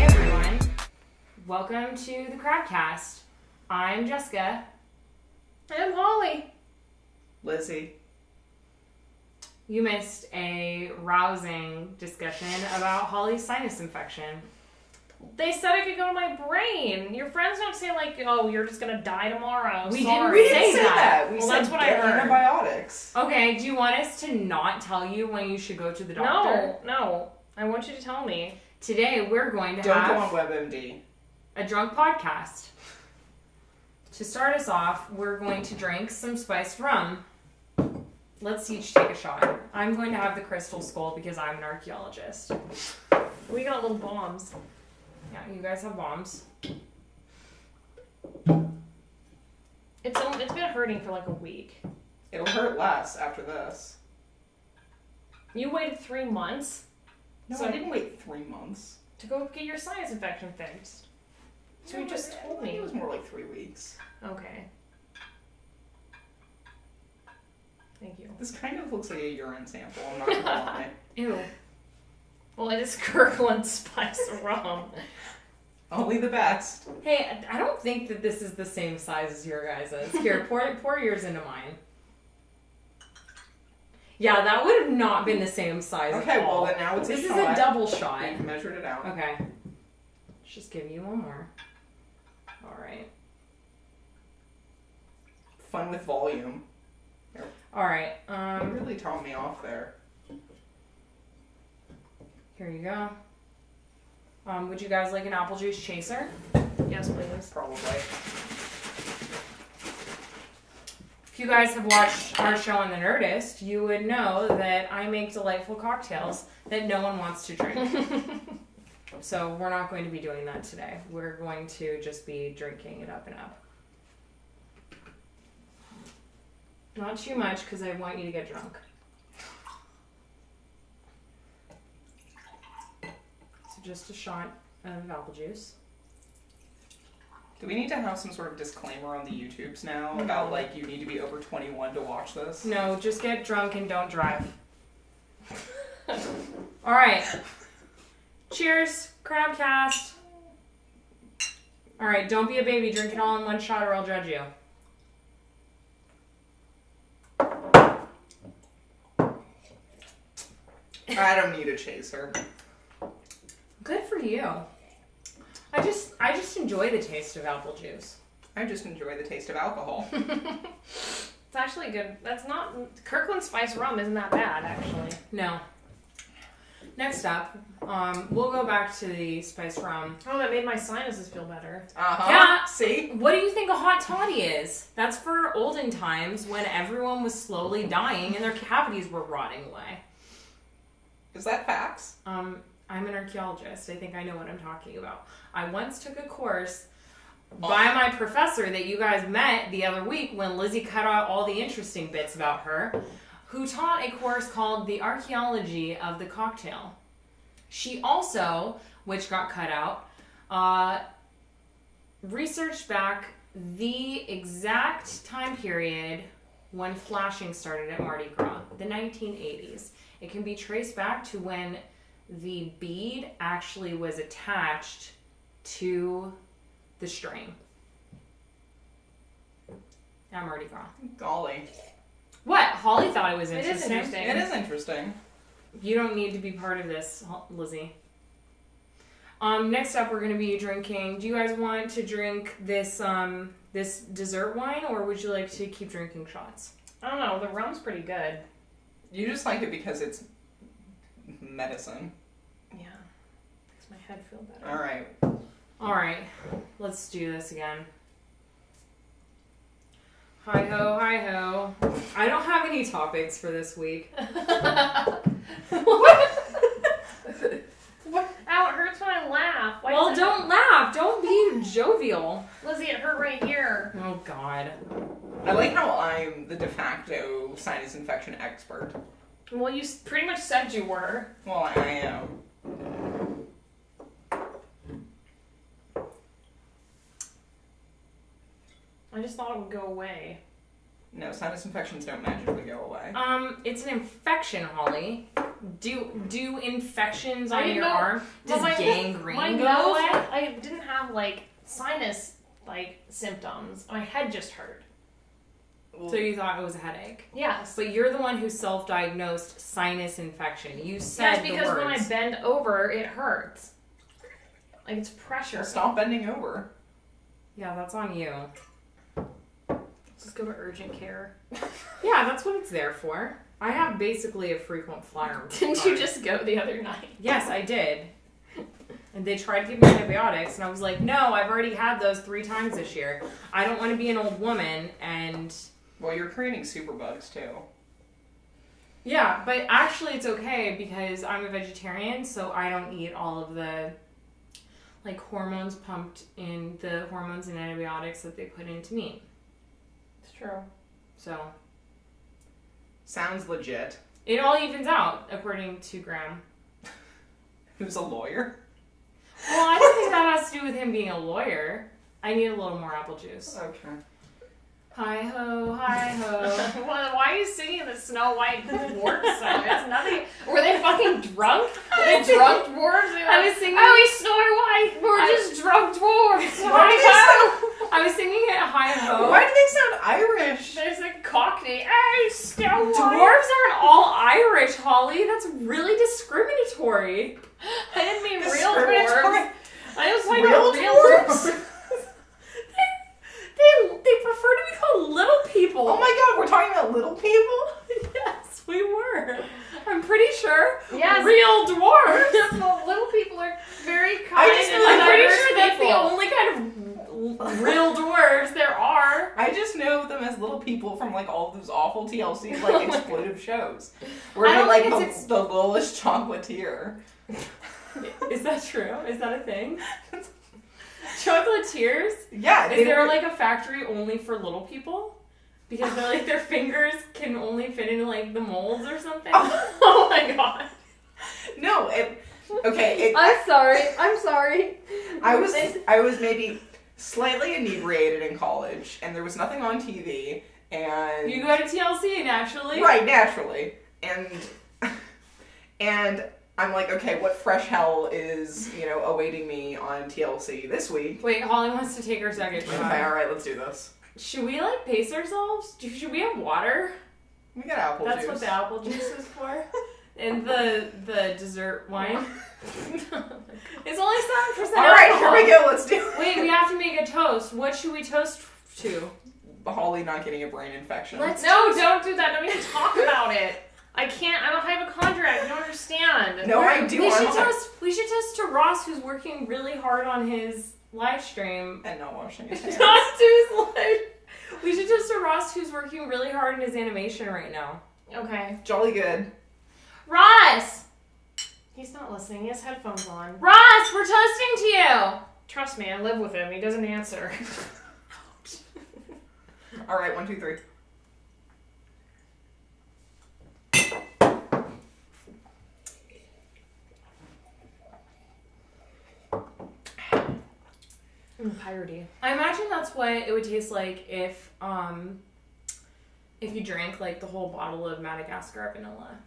everyone, welcome to the Crabcast. I'm Jessica. I'm Holly. Lizzy. You missed a rousing discussion about Holly's sinus infection. They said it could go to my brain. Your friends don't say like, "Oh, you're just gonna die tomorrow." We Sorry. didn't say that. We Well, said that's what I get heard. antibiotics. Okay, do you want us to not tell you when you should go to the doctor? No. I want you to tell me. Today we're going to Don't go on have WebMD. a drunk podcast. To start us off, we're going to drink some spiced rum. Let's each take a shot. I'm going to have the crystal skull because I'm an archaeologist. We got little bombs. Yeah, you guys have bombs. It's been hurting for like a week. It'll hurt less after this. You waited 3 months No, So- I didn't wait 3 months. to go get your sinus infection fixed. So you just told me. It was more like 3 weeks. Okay. Thank you. This kind of looks like a urine sample, I'm not gonna lie. Ew. Well, it is Kirkland spice rum. Only the best. Hey, I don't think that this is the same size as your guys's. Here, pour yours into mine. Yeah, that would have not been the same size Okay, at all. well then now it's This a is shot. a double shot. We've measured it out. Okay. Let's just give you one more. Alright. Fun with volume. Alright, You really taught me off there. here you go. Would you guys like an apple juice chaser? Yes, please. Probably. If you guys have watched our show on The Nerdist, you would know that I make delightful cocktails that no one wants to drink. So we're not going to be doing that today. We're going to just be drinking it up and up. Not too much because I want you to get drunk. So just a shot of apple juice. Do we need to have some sort of disclaimer on the YouTubes now about like you need to be over 21 to watch this? No, just get drunk and don't drive. All right. Cheers, Crabcast. All right, don't be a baby. Drink it all in one shot or I'll judge you. I don't need a chaser. Good for you. I just enjoy the taste of apple juice. I just enjoy the taste of alcohol. It's actually good. That's not Kirkland spice rum. Isn't that bad actually? No. Next up, we'll go back to the spiced rum. Oh, that made my sinuses feel better. Uh-huh. Yeah. See? What do you think a hot toddy is? That's for olden times when everyone was slowly dying and their cavities were rotting away. Is that facts? I'm an archaeologist. I think I know what I'm talking about. I once took a course by my professor that you guys met the other week when Lizzy cut out all the interesting bits about her, who taught a course called The Archaeology of the Cocktail. She also, which got cut out, researched back the exact time period when flashing started at Mardi Gras, the 1980s. It can be traced back to when the bead actually was attached to the string at Mardi Gras. Golly. What? Holly thought it was It is interesting. interesting. It is interesting. You don't need to be part of this, Lizzy. Next up, we're going to be drinking. Do you guys want to drink this this dessert wine, or would you like to keep drinking shots? I don't know. The rum's pretty good. You just like it because it's medicine. Yeah. Makes my head feel better. Alright. All right, let's do this again. Hi ho, hi ho. I don't have any topics for this week. What? Ow, it hurts when I laugh. Why Well, does it don't laugh. Don't be jovial. hurt? Lizzie, it hurt right here. Oh, God. I like how I'm the de facto sinus infection expert. Well, you pretty much said you were. Well, I am. I just thought it would go away. No, sinus infections don't magically go away. It's an infection, Holly. Do infections I on didn't your know- arm, does my gangrene go nose, away? I didn't have like sinus like symptoms. My head just hurt. So you thought it was a headache. Yes. But you're the one who self-diagnosed sinus infection. You said Yes, because the when words. I bend over, it hurts. Like it's pressure. Well, stop bending over. Yeah, that's on you. Let's just go to urgent care. Yeah, that's what it's there for. I have basically a frequent flyer. Didn't you just go the other night? Yes, I did. And they tried to give me antibiotics, and I was like, no, I've already had those 3 times this year. I don't want to be an old woman, and... Well, you're creating superbugs, too. Yeah, but actually it's okay because I'm a vegetarian, so I don't eat all of the, like, hormones pumped in, the hormones and antibiotics that they put into meat. It's true. So... Sounds legit. It all evens out, according to Graham. Who's a lawyer? Well, I don't think that has to do with him being a lawyer. I need a little more apple juice. Okay. Hi ho, hi ho. Why are you singing the Snow White dwarf song? It's nothing. Were they fucking drunk? Were they drunk dwarves? I was singing. Oh, he's Snow White. We're just drunk dwarves. I was singing it hi ho. Why do they sound Irish? There's a Cockney. Hey, Snow White. Dwarves aren't all Irish, Holly. That's really discriminatory. I didn't mean real Discriminatory. dwarves. I was like Real real dwarves? dwarves. They prefer to be called little people. Oh my god, we're talking about little people? Yes, we were. I'm pretty sure. Yes. Real dwarves. Well, little people are very kind. just and know I'm pretty diverse sure that's the people. only kind of real dwarves there are. I just know them as little people from like all those awful TLC like exploitive shows. Where I they don't like think the littlest chocolatier. Is that true? Is that a thing? Chocolatiers? Yeah. Is there like a factory only for little people? Because they're like their fingers can only fit into like the molds or something. Oh my god. No, okay. I'm sorry. I was maybe slightly inebriated in college, and there was nothing on TV, and You go to TLC naturally. right naturally, and I'm like, okay, what fresh hell is awaiting me on TLC this week? Wait, Holly wants to take her second Okay, shot. all right, let's do this. Should we like pace ourselves? Should we have water? We got apple That's juice. what the apple juice is for. And the dessert wine. It's only 7%. All right, here alcohol. we go. Let's do it. Wait, we have to make a toast. What should we toast to? Holly not getting a brain infection. No, don't do that. Don't even talk about it. I can't. I don't have a contract. You don't understand. No, I do. We should I'm toast. We should toast to Ross, who's working really hard on his live stream. and not washing his hands. Not to his live. We should toast to Ross, who's working really hard in his animation right now. Okay. Jolly good. Ross, He's not listening. He has headphones on. Ross, we're toasting to you. Trust me, I live with him. He doesn't answer. All right, 1, 2, 3. Piratey. I imagine that's what it would taste like if you drank like the whole bottle of Madagascar vanilla.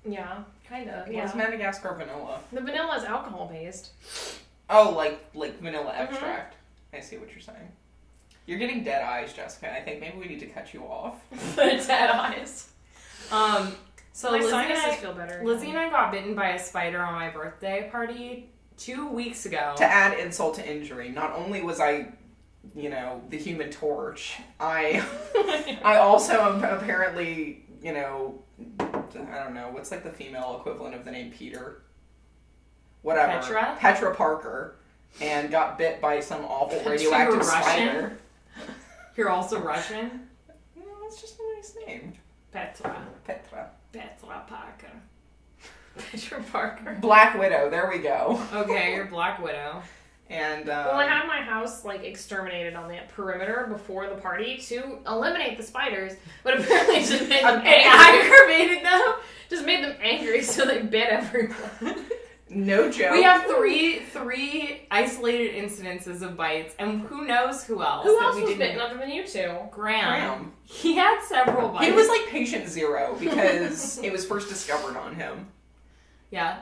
Yeah, kind of. What's Yeah. Madagascar vanilla? The vanilla is alcohol based. Oh, like vanilla extract. I see what you're saying. You're getting dead eyes, Jessica. I think maybe we need to cut you off. Dead eyes. So My Lizzie sinuses feel better. Lizzie and I got bitten by a spider on my birthday party 2 weeks ago. To add insult to injury, not only was I, the Human Torch, I also am apparently, I don't know, what's like the female equivalent of the name Peter? Whatever. Petra? Petra Parker, and got bit by some awful You're radioactive Russian? spider. You're also Russian? No, that's just a nice name. Petra. Petra. Petra Parker. Petra Parker. Black Widow, there we go. Okay, you're Black Widow. And, Well, I had my house exterminated on the perimeter before the party to eliminate the spiders, but apparently it just made them It angry. aggravated them. Just made them angry, so they bit everyone. No joke. We have three isolated incidences of bites, and who knows who else? Who that else we was didn't- bitten other than you two? Graham. He had several bites. He was like patient 0 because it was first discovered on him. Yeah.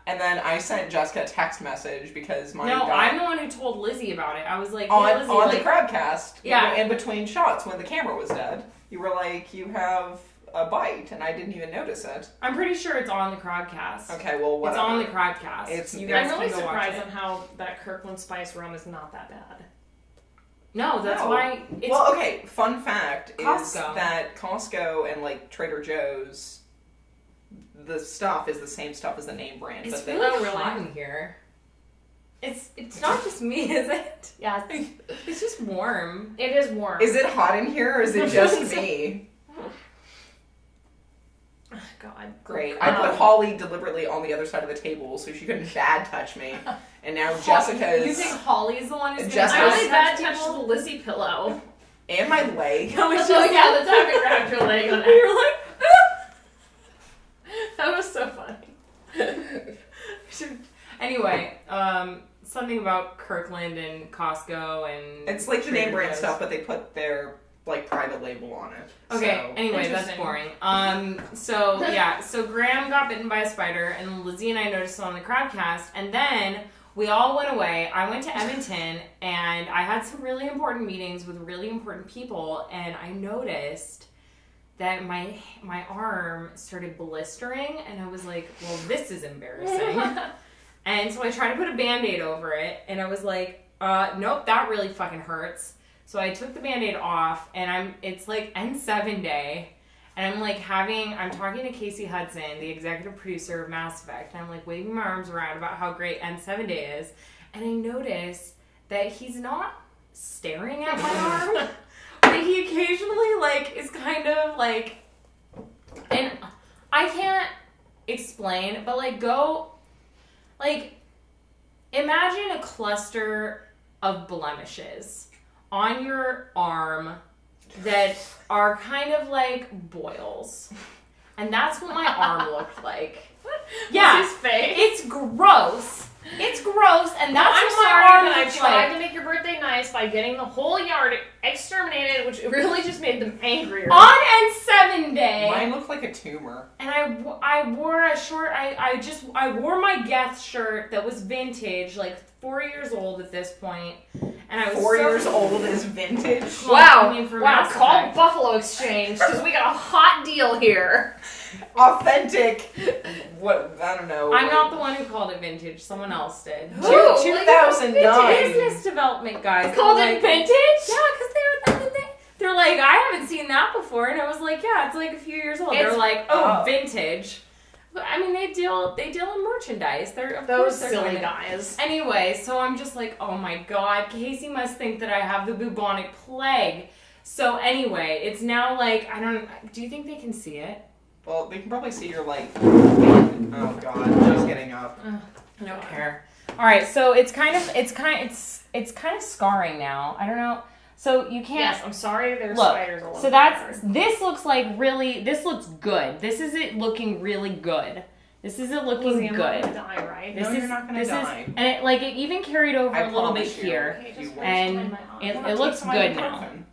And then I sent Jessica a text message because mine No, got I'm the one who told Lizzie about it. I was like, on, hey, Lizzie, on like, the Crabcast. Yeah. In between shots when the camera was dead. You were like, you have a bite, and I didn't even notice it. I'm pretty sure it's on the Crabcast. Okay, well, whatever. It's on the Crabcast. It's- you I'm guys really can go watch surprised it. on how that Kirkland Spice rum is not that bad. No, that's No. why it's Well, okay, fun fact is Costco. that Costco and, like, Trader Joe's, the stuff is the same stuff as the name brand. it's but they- really really? hot in here. It's not just me, is it? Yeah, It's just warm. it is warm. Is it hot in here, or is it just me? God. Great. I put Holly deliberately on the other side of the table so she couldn't bad touch me. And now Jessica's... You think Holly's the one who's gonna Jessica's- I bad only bad touch touched the people? Lizzie pillow. And my leg. No, it's Oh just yeah, the time I grabbed your leg on it. you're like, That was so funny. anyway, something about Kirkland and Costco and It's like the name Trader brand Joe's. stuff, but they put their, like, private label on it. Okay, So, anyway, that's Interesting. boring. So Graham got bitten by a spider, and Lizzie and I noticed it on the Crabcast, and then we all went away. I went to Edmonton, and I had some really important meetings with really important people, and I noticed that my arm started blistering, and I was like, well, this is embarrassing. And so I tried to put a Band-Aid over it, and I was like, nope, that really fucking hurts. So I took the Band-Aid off, and it's like N7 day, and I'm talking to Casey Hudson, the executive producer of Mass Effect, and I'm like waving my arms around about how great N7 day is, and I notice that he's not staring at my arm, but he occasionally like is kind of like, and I can't explain, but imagine a cluster of blemishes on your arm that are kind of like boils. And that's what my arm looked like. Yeah. This is fake. It's gross. It's gross, and that's I'm what my sorry arm that I looked tried like. to make your birthday nice by getting the whole yard exterminated, which really just made them angrier. On N7 day. Mine looked like a tumor. And I wore a short, I wore my Geth shirt that was vintage, like 4 years old at this point. And I was 4 so- years old is vintage. Well, Wow, I mean, for wow, Mass call Effect. Buffalo Exchange, because we got a hot deal here. Authentic. What? I don't know. I'm not the one who called it vintage. Someone else did. Who? 2009. Business development guys. Called They're it vintage? Yeah, because they're like, I haven't seen that before. And I was like, yeah, it's like a few years old. It's- They're like, oh, vintage. But I mean, they deal in merchandise. They're of course Those they're silly going to- guys. Anyway, so I'm just like, oh my god, Casey must think that I have the bubonic plague. So anyway, it's now like, do you think they can see it? Well, they can probably see your, like... Oh, God. Just getting up. I don't care. All right, so it's kind of scarring now. I don't know. So you can't. Yes, I'm sorry there's Look, spiders all over so the that's, yard. this looks good. This is it looking really good. This is it looking Lizzie, I'm not good. gonna die, right? This No, is, you're not gonna this die. Is, and it even carried over I a little bit promise you. here. Okay, You just won't. And explain my arm. it Take looks some good now. ibuprofen.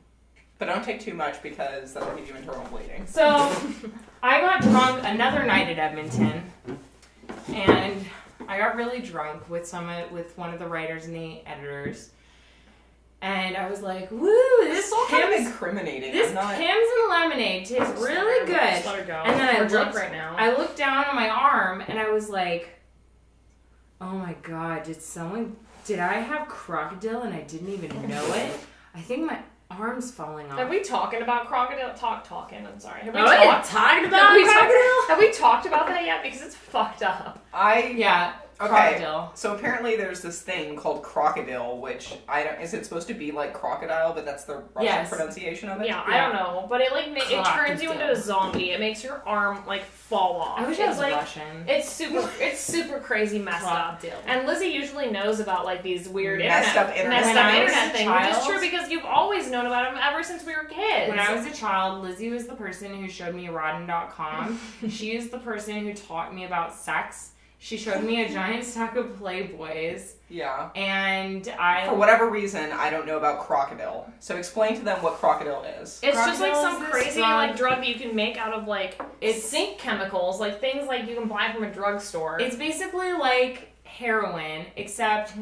But don't take too much because that'll give you internal bleeding. So I got drunk another night at Edmonton, and I got really drunk with one of the writers and the editors, and I was like, "Woo, this It's all kind of Pimm's, incriminating. this I'm not... Pimm's and lemonade tastes really good." Just let her go. And then We're drunk right now. I looked down at my arm, and I was like, "Oh my god, did I have crocodile and I didn't even know it? I think my arm's falling off." Are we talking about crocodile? Talking. I'm sorry. Have we Oh, yeah, talked? talking Have about we, crocodile? have we talked about that yet? Because it's fucked up. Yeah, Okay, crocodile. so apparently there's this thing called crocodile, which is it supposed to be like crocodile, but that's the Russian Yes. pronunciation of it? Yeah, I don't know, but it it turns you into a Crocodile. zombie. It makes your arm fall off. I wish I was like Russian. it's super crazy messed up. Crocodile. And Lizzie usually knows about like these weird Messed up internet When I was a internet things, which is child- true because you've always known about them ever since we were kids. When I was a child, Lizzie was the person who showed me erotin.com. She is the person who taught me about sex She showed me a giant stack of Playboys. Yeah. And For whatever reason, I don't know about crocodile. So explain to them what crocodile is. It's just like Crocodile some is crazy drug. like drug that you can make out of like sink chemicals, like things like you can buy from a drugstore. It's basically like heroin, except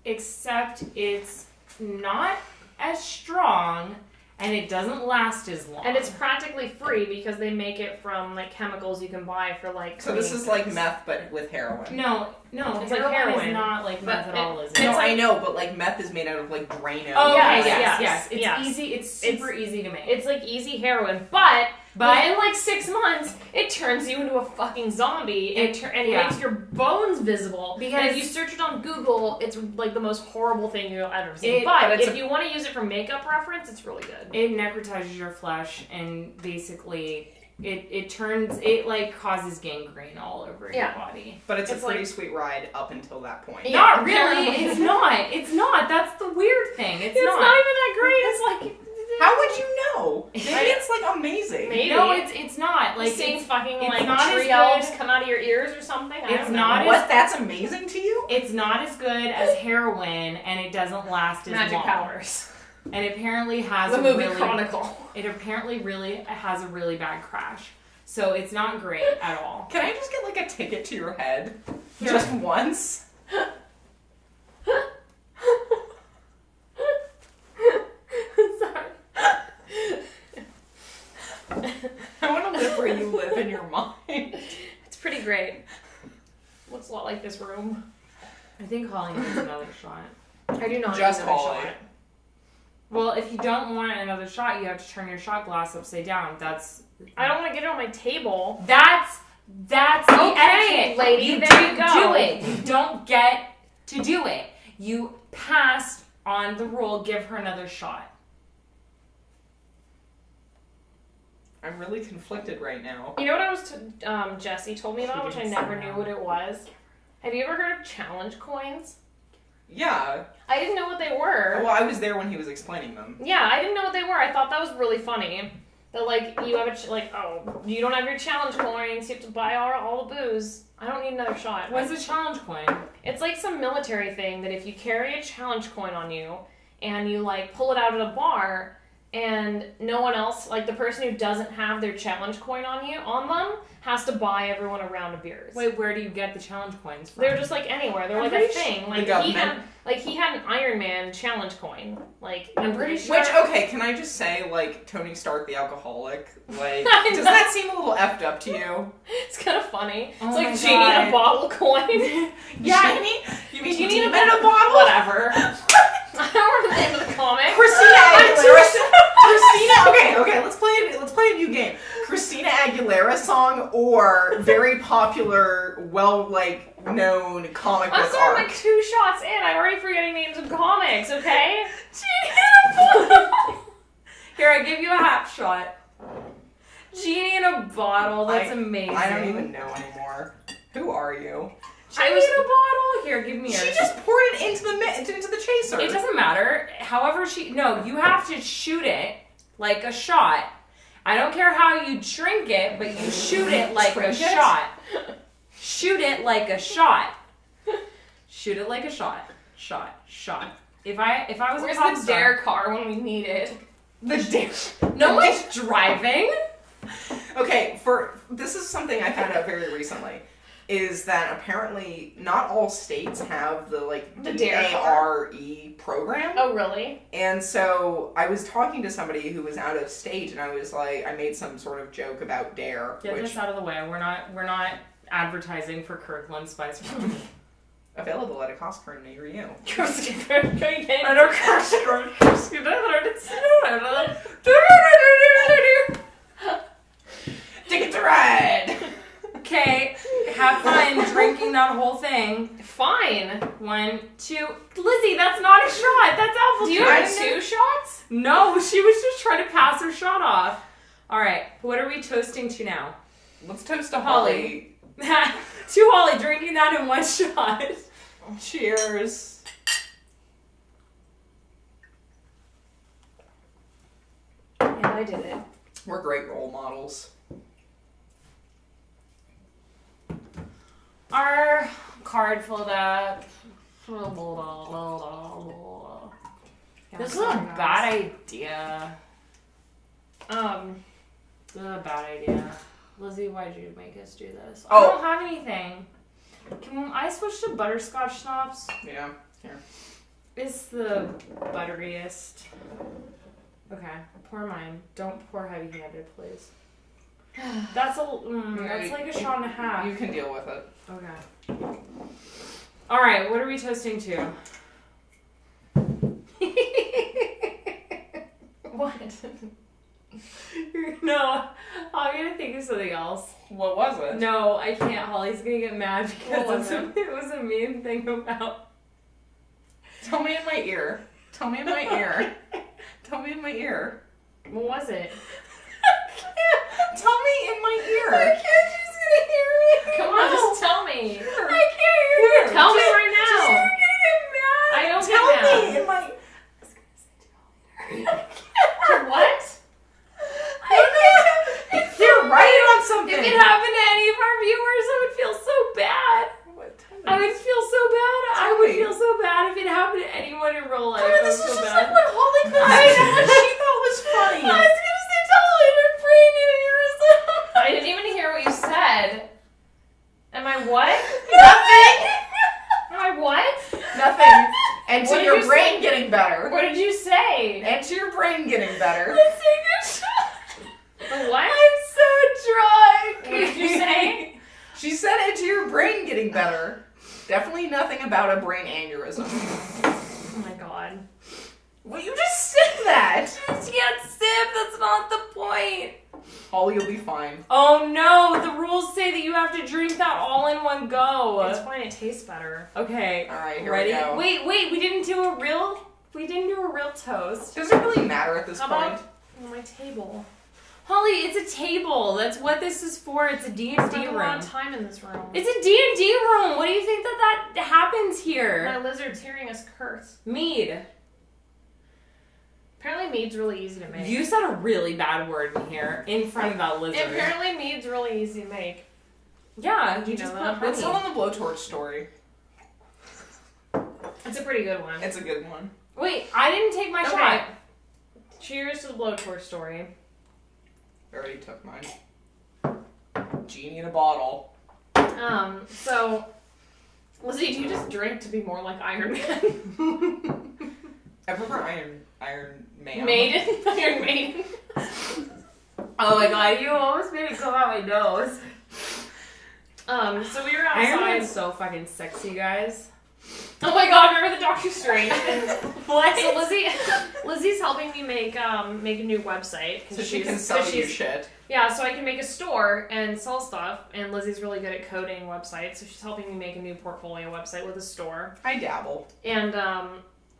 it's not as strong and it doesn't last as long. And it's practically free because they make it from like chemicals you can buy for like. So this is like meth, but with heroin. No, It's heroin like heroin is not like but methodology. No, I know, but like meth is made out of like Drano. Oh, Yes, okay, yes, yes. It's yes. easy. It's super easy to make. It's like easy heroin, but in like 6 months, it turns you into a fucking zombie and makes your bones visible. Because and if you search it on Google, it's like the most horrible thing you'll ever see. but But if you want to use it for makeup reference, it's really good. It necrotizes your flesh and basically it like causes gangrene all over your body. But it's a pretty like, sweet ride up until that point. Yeah, Not really. It's not. It's not. That's the weird thing. It's not even that great. It's like. How would you know? Maybe it's like amazing. Maybe. No, it's not. Like seeing it's fucking it's like not tree as elves good. come out of your ears or something. I It's don't know. not as- What? That's amazing to you? It's not as good as heroin, and it doesn't last as Magic long. powers. And it apparently has The a movie really, Chronicle. It apparently really has a really bad crash. So it's not great at all. Can I just get like a ticket to your head? Just once? Sorry. I want to live where you live in your mind. It's pretty great. Looks a lot like this room. I think Holly needs another shot. I do not Just need another Holly. shot. Well, if you don't want another shot, you have to turn your shot glass upside down. I don't want to get it on my table. That's the Okay, etiquette. lady, there you go. Do it. You don't get to do it. You passed on the rule. Give her another shot. I'm really conflicted right now. You know what I was Jesse told me about, which I never knew what it was? Have you ever heard of challenge coins? Yeah. I didn't know what they were. Well, I was there when he was explaining them. Yeah, I didn't know what they were. I thought that was really funny. That like you have you don't have your challenge coins. You have to buy all the booze. I don't need another shot. What's a challenge coin? It's like some military thing that if you carry a challenge coin on you and you like pull it out at a bar and no one else, like the person who doesn't have their challenge coin on them, has to buy everyone a round of beers. Wait, where do you get the challenge coins from? They're just like anywhere. They're I'm like a pretty thing. The Like he had an Iron Man challenge coin. Like I'm pretty sure. Which, okay, can I just say, like, Tony Stark the alcoholic? Like, does that seem a little effed up to you? It's kind of funny. Oh It's my like Genie in God. a bottle coin. Yeah. Genie? You mean Genie Genie in in a bottle? Whatever. I don't remember the name of the comic. Christina Aguilera. Okay, let's play a new game. Christina Aguilera song or very popular, known comic I'm book sorry, I'm arc. like 2 shots in. I'm already forgetting names of comics, okay? Here, I give you a half shot. Genie in a bottle. That's amazing. I don't even know anymore. Who are you? Genie in a bottle. Here, give me She yours. just poured it into the chaser. It doesn't matter. However you have to shoot it like a shot. I don't care how you drink it, but you shoot it like a Drink it? shot. Shoot it like a shot. Shoot it like a shot. Shot. If I was Where's a pop the star, dare car when we need it? The dare. no one's driving. Okay, this is something I found out very recently. Is that apparently not all states have the dare DARE program. Oh, really? And so I was talking to somebody who was out of state, and I was like, I made some sort of joke about DARE, Get which this out of the way. We're not advertising for Kirkland Spice Rum. available at a Costco near you. I don't Ticket to ride. Okay, have fun drinking that whole thing. Fine. 1, 2. Lizzie, that's not a shot. That's apple Do you juice. have 2 shots? No, she was just trying to pass her shot off. All right, what are we toasting to now? Let's toast to Holly. To Holly, drinking that in 1 shot. Cheers. Yeah, I did it. We're great role models. card filled up. This is a bad idea. This is a bad idea. Lizzie, why'd you make us do this? I don't have anything. Can I switch to butterscotch schnapps? Yeah, here. It's the butteriest. Okay, pour mine. Don't pour heavy-handed, please. That's that's like a shot and a half. You can deal with it. Okay. All right, what are we toasting to? What? No, I'm gonna think of something else. What was it? No, I can't. Holly's gonna get mad because it? it was a mean thing about. Tell me in my ear. Tell me in my ear. Tell me in my ear. What was it? Tell me in my ear. I can't. She's gonna hear me. Come on, just tell me. I can't hear you. Tell me right now. You're gonna get mad. I don't Tell get mad. me in my. What? You're right on something. If it happened to any of our viewers, I would feel so bad. I would feel so bad. I would feel so bad if it happened to anyone in real life. I would This feel is just bad. like what Holly could say. What she thought was funny. I was gonna say totally her brain ears. I didn't even hear what you said. Am I what? Nothing. Am I what? Nothing. And What to did your you brain say? getting better. What did you say? And to your brain getting better. Let's take a shot. The what? I'm so drunk. What did you say? She said it to your brain getting better. Definitely nothing about a brain aneurysm. Oh my god. Well, you just said that. You can't sip. That's not the point. Holly, you'll be fine. Oh no! The rules say that you have to drink that all in one go. It's fine, it tastes better. Okay. All right, here Ready? we go. Wait. We didn't do a real toast. Does it really matter at this How point? about my table? Holly, it's a table. That's what this is for. It's a D&D I spent a lot room. of time in this room. It's a D&D room. What do you think that happens My here? lizard's hearing us curse. Mead. Apparently mead's really easy to make. You said a really bad word in here in front of that lizard. Apparently mead's really easy to make. Yeah, you You just know put that? Let's tell honey. them the blowtorch story. It's a pretty good one. It's a good one. Wait, I didn't take my Okay. shot. Cheers to the blowtorch story. I already took mine. Genie in a bottle. So Lizzie, do you just drink to be more like Iron Man? I prefer Iron Man. Maiden? Iron Maiden. Oh my god, you almost made it come out my nose. So we were outside. Iron Man's so fucking sexy, guys. Oh my god, remember the Doctor Strange? What? So Lizzie's helping me make a new website. So she can sell you shit. Yeah, so I can make a store and sell stuff, and Lizzie's really good at coding websites, so she's helping me make a new portfolio website with a store. I dabble. And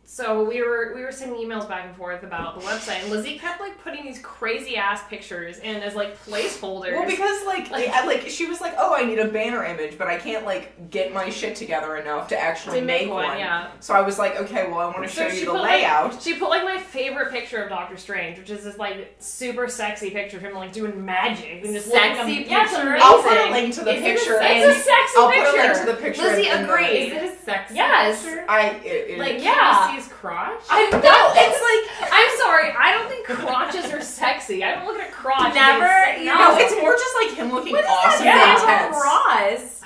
so we were sending emails back and forth about the website, and Lizzie kept like putting these crazy ass pictures in as like placeholders. Well, because she was like, oh, I need a banner image, but I can't like get my shit together enough to actually To make one. one, yeah. So I was like, okay, well, I want to show you the put, layout. Like, she put like my favorite picture of Doctor Strange, which is this like super sexy picture of him like doing magic and just Sexy yeah, it's picture? amazing. I'll put a link to the Is it a picture. sex- and It's a sexy I'll picture. put a link to the picture. Lizzie in the- agreed. Is it a sexy Yes. picture? It- Yeah. Can you see his crotch? I know. it's like I'm sorry. I don't think crotches are sexy. I don't look at a crotch. Never? and You think, no, no, it's more just like him looking What does awesome that and say intense. about Ross?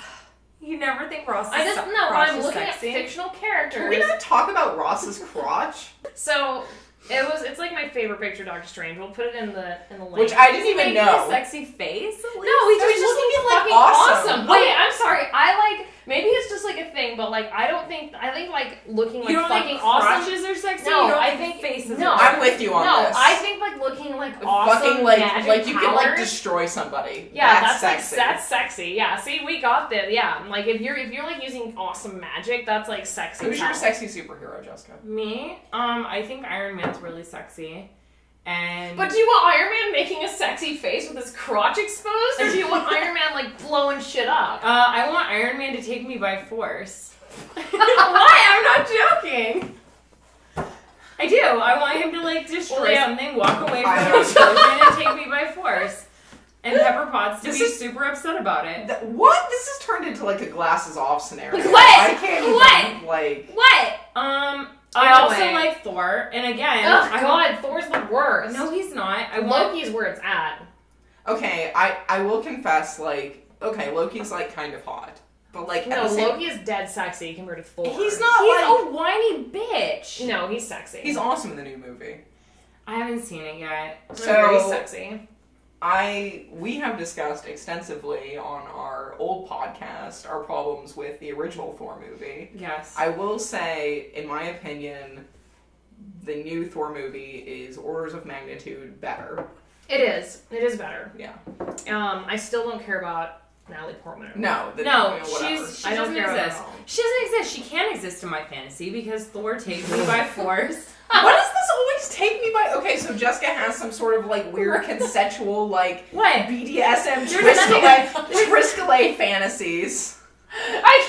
You never think Ross is I just no. crotch I'm is looking sexy? at fictional Can characters. we not talk about Ross's crotch? So it's like my favorite picture of Doctor Strange. We'll put it in the link. Which I didn't even Making know. a sexy face? At least? No, he's Just just looking looking like fucking awesome. awesome. Wait, I'm sorry. I like maybe it's just like a thing, but like I think like looking like You don't fucking think awesome. crotches are sexy? No, you don't I think think- faces no. are I'm sexy? with you on No, this. I think like looking like awesome fucking like magic you can like powers. destroy somebody. Yeah, that's sexy. sexy. That's sexy. Yeah, see, we got that. Yeah, like if you're like using awesome magic, that's like sexy. Who's your power. sexy superhero, Jessica? Me? I think Iron Man's really sexy. And But do you want Iron Man making a sexy face with his crotch exposed, or do you want Iron Man like blowing shit up? I want Iron Man to take me by force. Why? I'm not joking. I do. I want him to like destroy Well, yeah. something, walk away from I an know. explosion, and take me by force. And Pepper Potts to be super upset about it. What? This has turned into like a glasses off scenario. What? I can't even, What? like... What? I also like Thor, and again... Oh, God, Thor's the worst. No, he's not. Loki's where it's at. Okay, I will confess, like... Okay, Loki's, like, kind of hot. But, like... No, Loki is dead sexy compared to Thor. He's not, He's like... a whiny bitch. No, he's sexy. He's awesome in the new movie. I haven't seen it yet. So... Very sexy. We have discussed extensively on our old podcast our problems with the original Thor movie. Yes. I will say, in my opinion, the new Thor movie is orders of magnitude better. It is. It is better. Yeah. I still don't care about Natalie Portman. No. She I don't doesn't care about exist. her at all. She doesn't exist. She can't exist in my fantasy because Thor takes me by force. Why does this always take me by... Okay, so Jessica has some sort of, like, weird consensual, like... What? BDSM Triskelay fantasies. I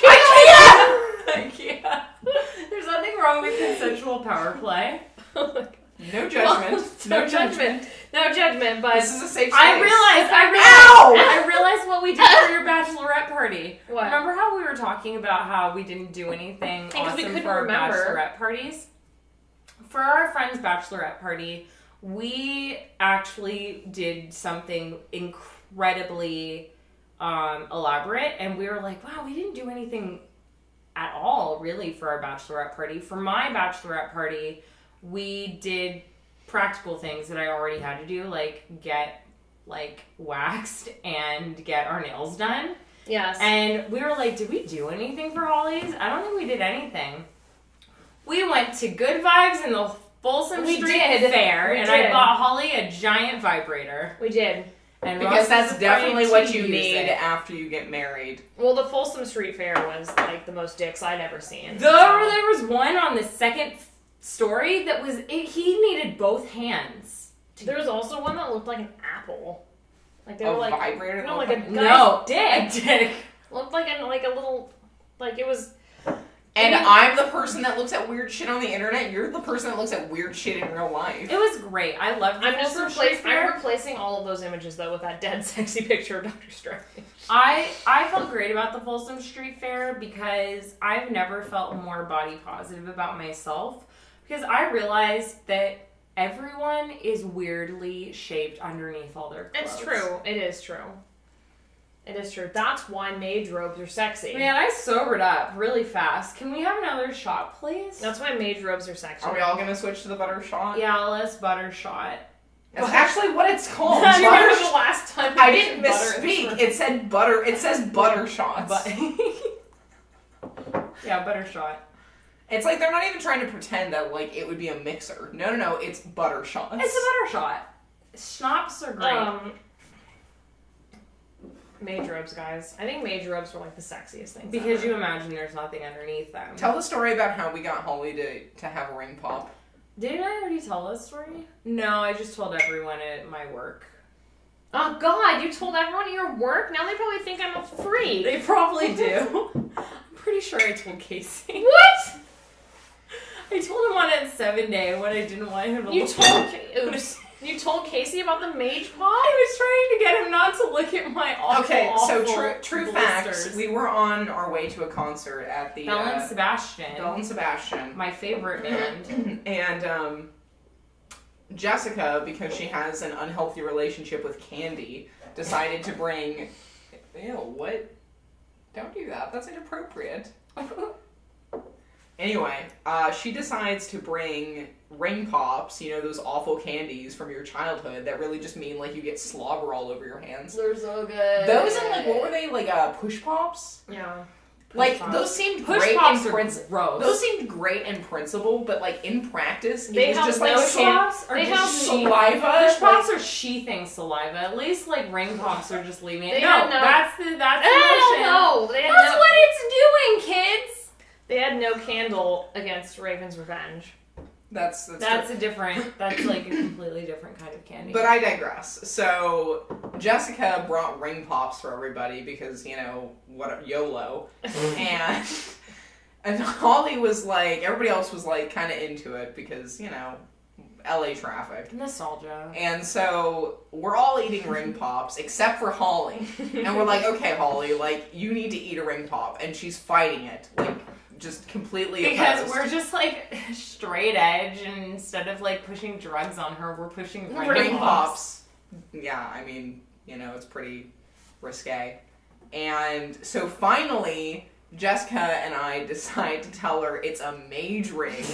can't. There's nothing wrong with consensual power play. No judgment. No judgment. No judgment, but... This is a safe space. I realized what we did for your bachelorette party. What? Remember how we were talking about how we didn't do anything awesome for our bachelorette parties? For our friend's bachelorette party, we actually did something incredibly elaborate, and we were like, wow, we didn't do anything at all, really, for our bachelorette party. For my bachelorette party, we did practical things that I already had to do, like get waxed and get our nails done. Yes. And we were like, did we do anything for Holly's? I don't think we did anything. We went to Good Vibes in the Folsom Street Fair, and I bought Holly a giant vibrator. We did. And because that's definitely what you need after you get married. Well, the Folsom Street Fair was like the most dicks I'd ever seen. There was one on the second story that was... he needed both hands. There was also one that looked like an apple. Like they a were like... vibrator? No, like a guy's dick. A dick. Looked like a little... Like it was... And I'm the person that looks at weird shit on the internet. You're the person that looks at weird shit in real life. It was great. I loved it. I'm replacing all of those images, though, with that dead sexy picture of Dr. Strange. I felt great about the Folsom Street Fair because I've never felt more body positive about myself. Because I realized that everyone is weirdly shaped underneath all their clothes. It's true. It is true. It is true. That's why mage robes are sexy. Man, I sobered up really fast. Can we have another shot, please? That's why mage robes are sexy. Are we all going to switch to the butter shot? Yeah, let's butter shot. That's actually what it's called. Do you remember the last time I didn't misspeak. It said butter. It says butter shots. Yeah, butter shot. It's like they're not even trying to pretend that like it would be a mixer. No, it's butter shots. It's a butter shot. Schnapps are great. Mage robes, guys. I think mage robes were like the sexiest things. Because ever. you imagine there's nothing underneath them. Tell the story about how we got Holly to have a ring pop. Didn't I already tell this story? No, I just told everyone at my work. Oh God, you told everyone at your work? Now they probably think I'm a freak. They probably do. I'm pretty sure I told Casey. What? I told him on it 7 day when I didn't want him to Oops. You told Casey about the mage pop? I was trying to get him not to look at my awful, so true facts. We were on our way to a concert at the... Belle and Sebastian. Belle and Sebastian. My favorite band. And Jessica, because she has an unhealthy relationship with candy, decided to bring... Ew, what? Don't do that. That's inappropriate. Anyway, she decides to bring ring pops, you know, those awful candies from your childhood that really just mean, like, you get slobber all over your hands. They're so good. Those and, like, what were they? Like, push pops? Yeah. Like, those seemed push great pops in principle. Those seemed great in principle, but, like, in practice, it was just, like, push pops they have saliva. Push pops are sheathing saliva. At least, like, ring pops are just leaving it. That's the motion. No, that's what it's doing, kids! They had no candle against Raven's Revenge. That's a different, that's like a completely different kind of candy. But I digress. So, Jessica brought ring pops for everybody because, you know, what YOLO. and Holly was like, everybody else was like kind of into it because, you know, LA traffic. Nostalgia. And so we're all eating ring pops except for Holly. And we're like, okay, Holly, like, you need to eat a ring pop. And she's fighting it. Like, just completely because opposed. we're just like straight edge, and instead of like pushing drugs on her, we're pushing ring pops. Yeah, I mean, you know, it's pretty risque. And so finally, Jessica and I decide to tell her it's a mage ring,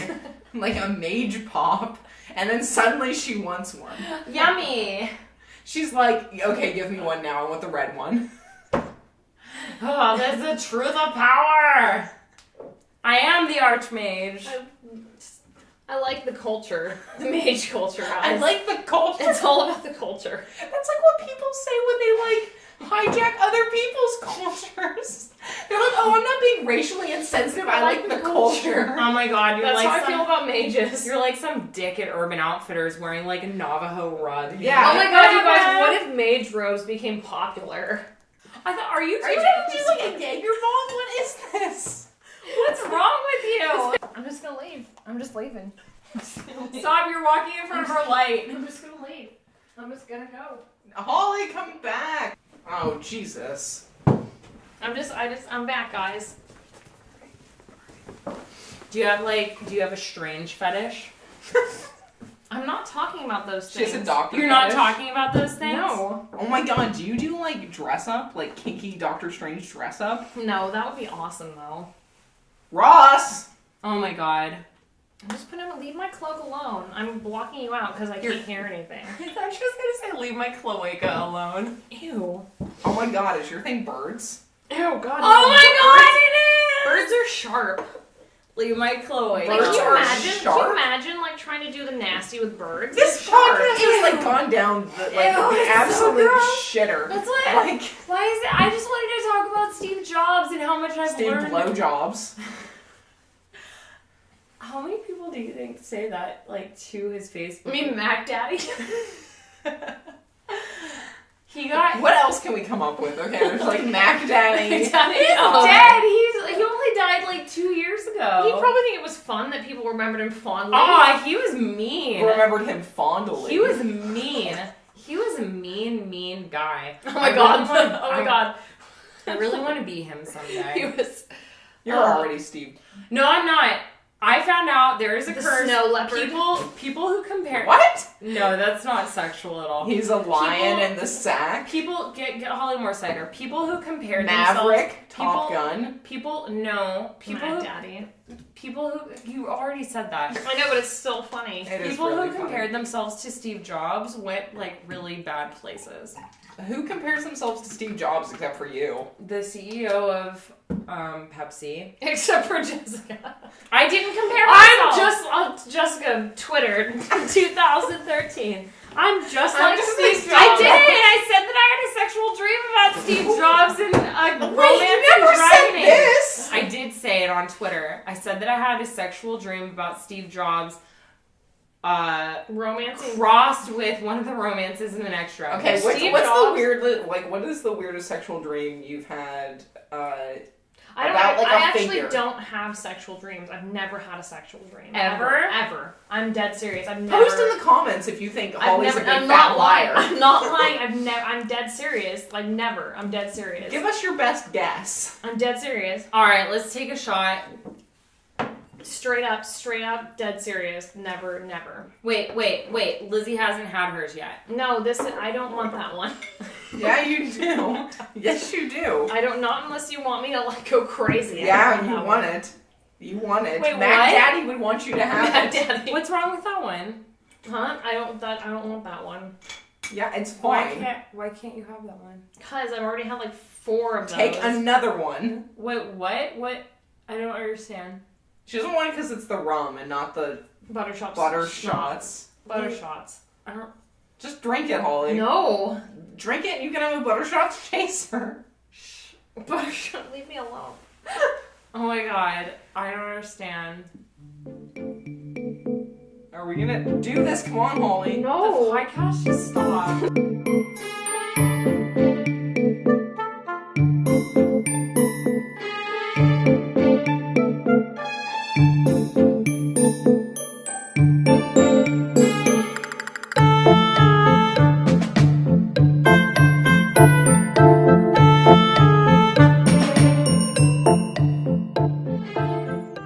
like a mage pop, and then suddenly she wants one. Yummy! She's like, okay, give me one now, I want the red one. Oh, that's the truth of power! I am the Archmage. I like the culture. The mage culture, guys. I like the culture. It's all about the culture. That's like what people say when they, like, hijack other people's cultures. They're like, oh, I'm not being racially insensitive, I like the culture. Oh my god, you're That's like how I feel about mages. You're like some dick at Urban Outfitters wearing like a Navajo rug. Yeah. Oh my god, you guys, what if mage robes became popular? I thought, are you Are you gonna do like a Jaeger bomb? What is this? What's wrong with you? I'm just gonna leave. I'm just leaving. Stop, you're walking in front of our light. I'm just gonna leave. I'm just gonna go. Holly, come back. Oh, Jesus. I'm back, guys. Do you have a strange fetish? I'm not talking about those things. She's a doctor. You're not talking about those things? No. Oh my god, do you do like dress up? Like kinky Doctor Strange dress up? No, that would be awesome though. Ross! Oh my god. I'm just gonna leave my cloak alone. I'm blocking you out because I can't hear anything. I thought she was gonna say leave my cloaca alone. Ew. Oh my god, is your thing birds? Ew, god. Oh no. my god, it is! Birds are sharp. Leave my cloaca. Like, Birds are can you sharp? imagine like trying to do the nasty with birds? This It's sharp. podcast has like gone down the, like, Ew, the it's so absolute gross. shitter. That's what. Like Why is it? I just wanted to talk about Steve Jobs and how much I've Steve learned. blowjobs. How many people do you think say that, like, to his face? I mean, Mac Daddy. He got. What else can we come up with? Okay, there's like Mac Daddy. He's dead. He only died like 2 years ago. He'd probably think it was fun that people remembered him fondly. Aw, he was mean. Remembered him fondly. He was mean. He was a mean guy. Oh my god. Oh my god. I really want to be him someday. He was. You're already Steve. No, I'm not. I found out there is a The curse. snow leopard. People who compare. What? No, that's not sexual at all. He's a lion in the sack. People get Holly more cider. People who compare Maverick, themselves. Top Gun. People Mac who Daddy. people who you already said that. I know, but it's still funny. It is People really who funny. compared themselves to Steve Jobs went like really bad places. Who compares themselves to Steve Jobs except for you? The CEO of Pepsi. Except for Jessica. I didn't compare I'm myself. Jessica Twitter 2013. I'm just I'm like just Steve like Jobs. I did. I said that I had a sexual dream about Steve Jobs and a Wait, romance you never and said driving. this! I did say it on Twitter. I said that I had a sexual dream about Steve Jobs Romancing. crossed with one of the romances in the next draft. Okay, what's Steve the Jobs- weird, like, what is the weirdest sexual dream you've had, I about, like, a actually figure. don't have sexual dreams. I've never had a sexual dream. Ever? Ever. I'm dead serious. I've never. Post in the comments if you think Holly's a big I'm fat not liar. lying. I'm not lying. I'm dead serious. Like, never. I'm dead serious. Give us your best guess. I'm dead serious. All right, let's take a shot. Straight up, dead serious. Never. Wait. Lizzie hasn't had hers yet. No, I don't want that one. Yeah, you do. Yes, you do. I don't, not unless you want me to, like, go crazy. Yeah, you want it. You want it. Wait, Mac what? Daddy would want you to have Mac it. Daddy. What's wrong with that one? Huh? I don't want that one. Yeah, it's Why fine. can't you have that one? Because I've already had, like, 4 of those. Take another one. Wait, what? I don't understand. She doesn't want it because it's the rum and not the Butter shots. butter shots. Butter shots. I don't. Just drink it, Holly. No. Drink it and you can have a butter shots chaser. Butter shot. Leave me alone. Oh my god, I don't understand. Are we gonna do this? Come on, Holly. The No. podcast just stopped.